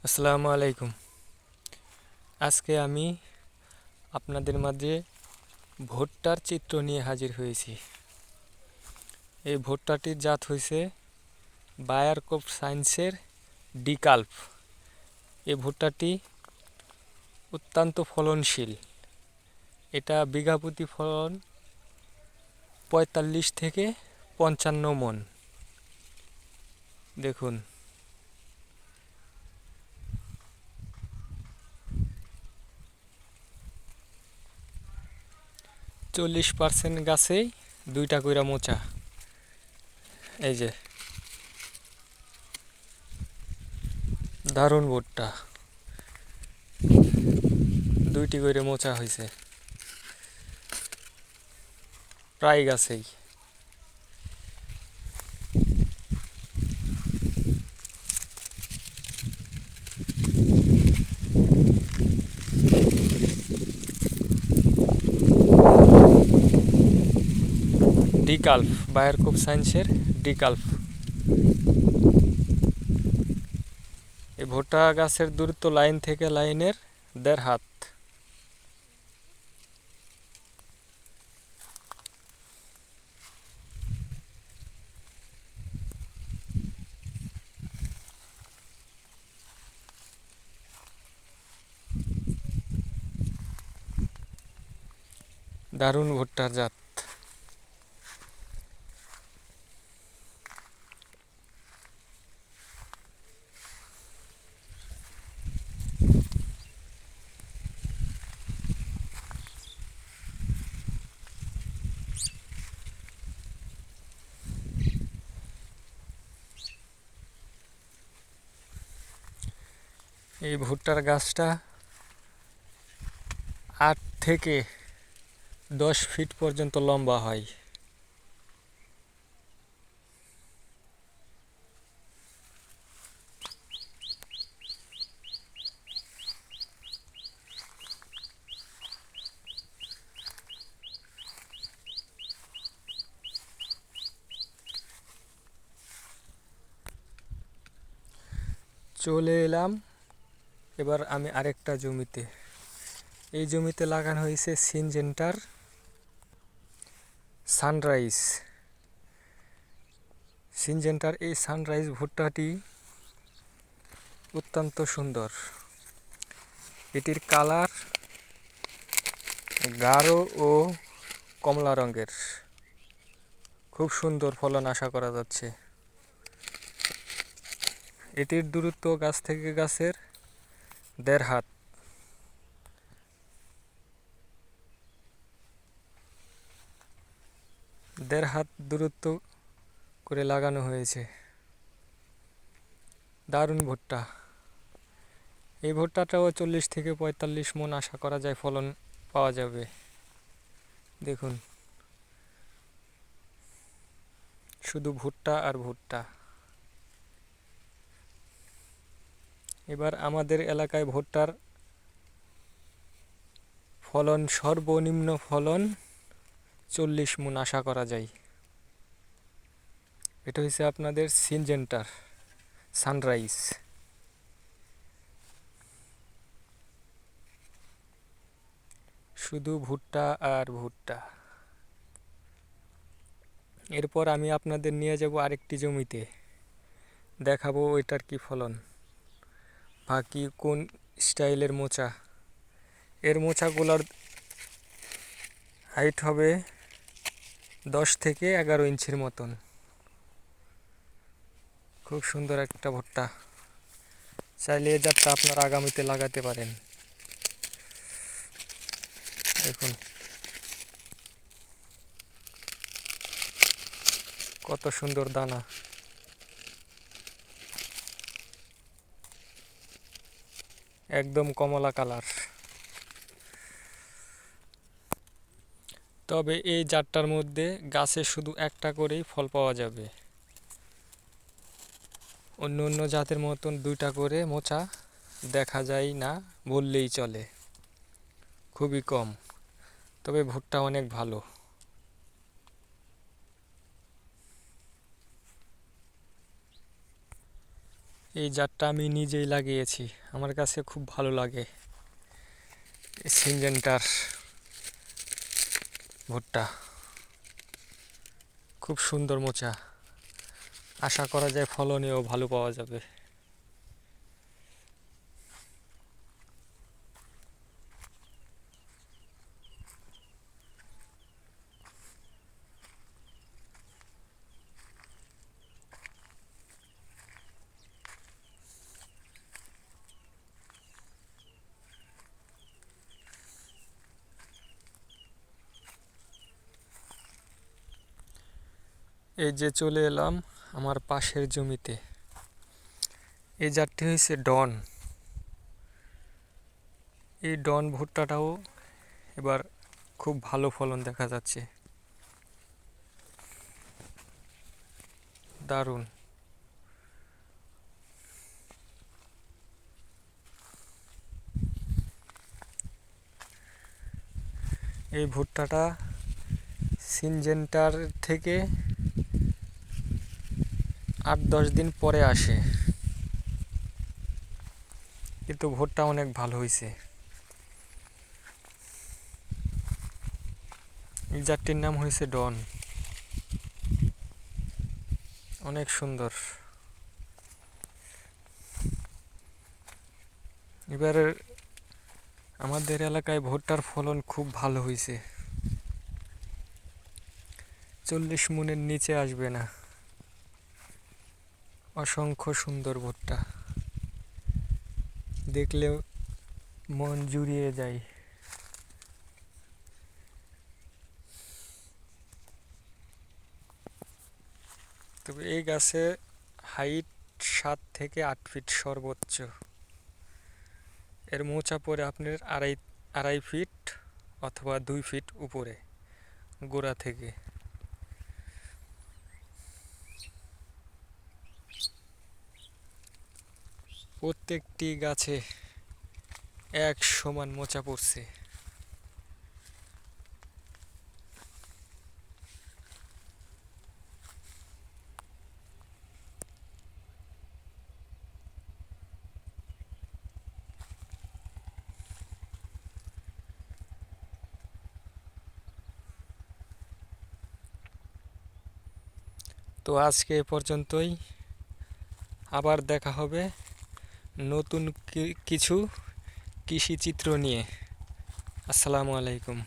আসসালামু আলাইকুম। আজকে আমি আপনাদের মাঝে ভুট্টার চিত্র নিয়ে হাজির হয়েছি। এই ভুট্টাটির জাত হয়েছে বায়ার ক্রপ সায়েন্সের ডিকাল্প। এই ভুট্টাটি অত্যন্ত ফলনশীল। এটা বিঘা প্রতি ফলন ৪৫ থেকে ৫৫ মণ। দেখুন, ৪০% গাছেই দুইটা কইরা মোচা। এই যে দারুণ ভুট্টা, দুইটি করে মোচা হয়েছে প্রায় গাছেই। ডিকাল্প, বায়ার ক্রপ সায়েন্সের ডিকাল্প। এই ভুট্টা গাছের দূরত্ব লাইন থেকে লাইনের ১.৫ হাত। দারুণ ভুট্টার জাত। এই ভুট্টার গাছটা ৮ থেকে ১০ ফিট পর্যন্ত লম্বা হয়। চলে এলাম এবার আমি আরেকটা জমিতে। এই জমিতে লাগানো হয়েছে সিনজেন্টার সানরাইজ। সিনজেন্টার এই সানরাইজ ভুট্টাটি অত্যন্ত সুন্দর। এটির কালার গাঢ় ও কমলা রঙের। খুব সুন্দর ফলন আশা করা যাচ্ছে। এটির দূরত্ব গাছ থেকে গাছের ১.৫ হাত। দেড় হাত দূরত্ব করে লাগানো হয়েছে। দারুণ ভুট্টা। এই ভুট্টাটাও ৪০ থেকে ৪৫ মণ আশা করা যায় ফলন পাওয়া যাবে। দেখুন, শুধু ভুট্টা আর ভুট্টা। এবার আমাদের এলাকায় ভুট্টার ফলন, সর্বনিম্ন ফলন ৪০ মণ আশা করা যায়। এটা হচ্ছে আপনাদের সিনজেন্টার সানরাইজ। শুধু ভুট্টা আর ভুট্টা। এরপর আমি আপনাদের নিয়ে যাব আরেকটি জমিতে, দেখাবো ওইটার কি ফলন বা কি কোন স্টাইলের মোচা। এর মোচাগুলোর হাইট হবে ১০ থেকে ১১ ইঞ্চির মতন। খুব সুন্দর একটা ভুট্টা। চাইলে এই জাতটা আপনারা আগামীতে লাগাতে পারেন। দেখুন কত সুন্দর দানা। একদম কমলা কালার। তবে এই জাতটার মধ্যে গাছে শুধু একটা করেই ফল পাওয়া যাবে। অন্য অন্য জাতের মতন দুইটা করে মোচা দেখা যায় না বললেই চলে, খুবই কম। তবে ভুট্টা অনেক ভালো। এই জাতটা আমি নিজেই লাগিয়েছি, আমার কাছে খুব ভালো লাগে। সিনজেন্টার ভুট্টা খুব সুন্দর মোচা, আশা করা যায় ফলনেও ভালো পাওয়া যাবে। এই যে চলে এলাম আমার পাশের জমিতে। এই জাতটি হয়েছে ডন। এই ডন ভুট্টাটাও এবার খুব ভালো ফলন দেখা যাচ্ছে, দারুণ। এই ভুট্টাটা সিনজেন্টার থেকে 8-10 দিন পরে আসে, কিন্তু ভুট্টা অনেক ভালো হয়েছে। এই জাতটির নাম হয়েছে ডন, অনেক সুন্দর। এবার আমাদের এলাকায় ভুট্টার ফলন খুব ভালো হয়েছে, 40 মনের নিচে আসবে না। অসংখ্য সুন্দর ভুট্টা, দেখলেও মন জুড়িয়ে যায়। তবে এই গাছে হাইট 7 থেকে 8 ফিট সর্বোচ্চ। এর মোচা পড়ে আপনার আড়াই ফিট অথবা 2 ফিট উপরে গোড়া থেকে। প্রত্যেকটি গাছে এক সমান মোচা পড়ছে। তো আজকে এ পর্যন্তই, আবার দেখা হবে নতুন কিছু কৃষি চিত্র নিয়ে। আসসালামু আলাইকুম।